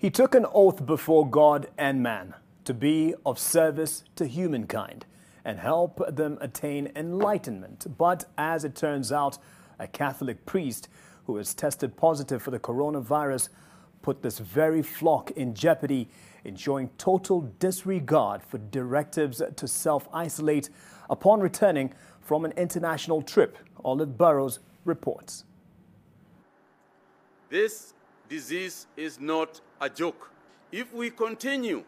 He took an oath before God and man to be of service to humankind and help them attain enlightenment. But as it turns out, a Catholic priest who has tested positive for the coronavirus put this very flock in jeopardy in showing total disregard for directives to self-isolate upon returning from an international trip. Olive Burrows reports. This disease is not a joke. If we continue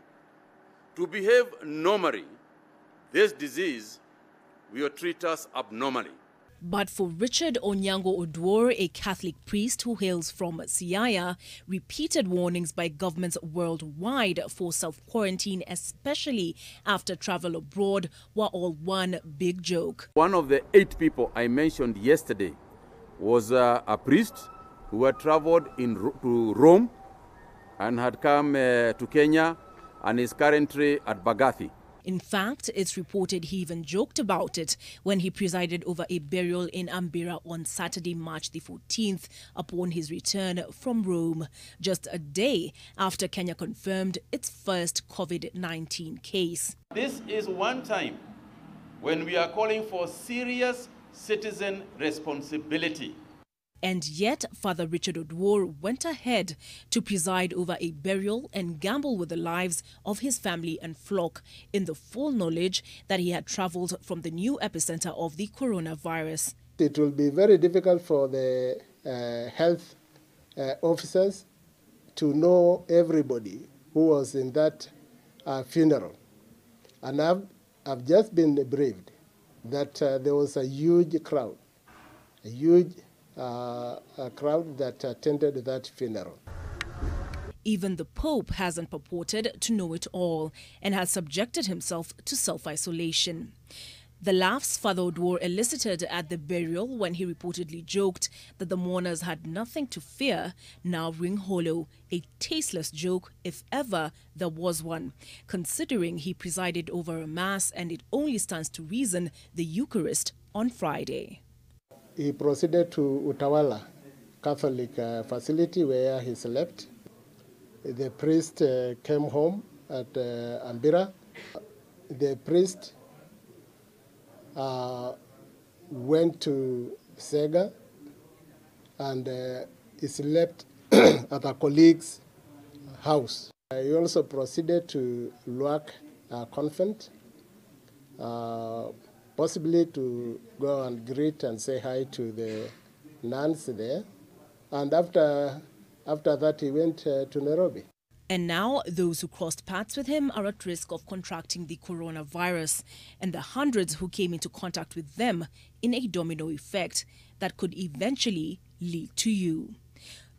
to behave normally, this disease will treat us abnormally. But for Richard Onyango Oduor, a Catholic priest who hails from Siaya, repeated warnings by governments worldwide for self-quarantine, especially after travel abroad, were all one big joke. One of the 8 people I mentioned yesterday was a priest who had traveled to Rome and had come to Kenya and is currently at Bagathi. In fact, it's reported he even joked about it when he presided over a burial in Ambira on Saturday, March the 14th, upon his return from Rome, just a day after Kenya confirmed its first COVID-19 case. This is one time when we are calling for serious citizen responsibility. And yet, Father Richard Oduor went ahead to preside over a burial and gamble with the lives of his family and flock in the full knowledge that he had traveled from the new epicenter of the coronavirus. It will be very difficult for the health officers to know everybody who was in that funeral. And I've just been briefed that there was a huge crowd, a crowd that attended that funeral. Even the Pope hasn't purported to know it all and has subjected himself to self-isolation. The laughs Father Oduor elicited at the burial when he reportedly joked that the mourners had nothing to fear now ring hollow, a tasteless joke if ever there was one, considering he presided over a mass and it only stands to reason the Eucharist on Friday. He proceeded to Utawala Catholic facility where he slept. The priest came home at Ambira. The priest went to Sega and he slept at a colleague's house. He also proceeded to Luak Convent, possibly to go and greet and say hi to the nuns there. And after that, he went to Nairobi. And now those who crossed paths with him are at risk of contracting the coronavirus, and the hundreds who came into contact with them in a domino effect that could eventually lead to you.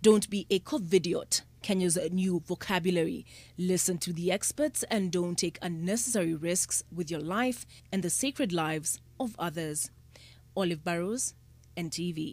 Don't be a COVIDiot, Kenya's new vocabulary. Listen to the experts and don't take unnecessary risks with your life and the sacred lives of others. Olive Burrows, NTV.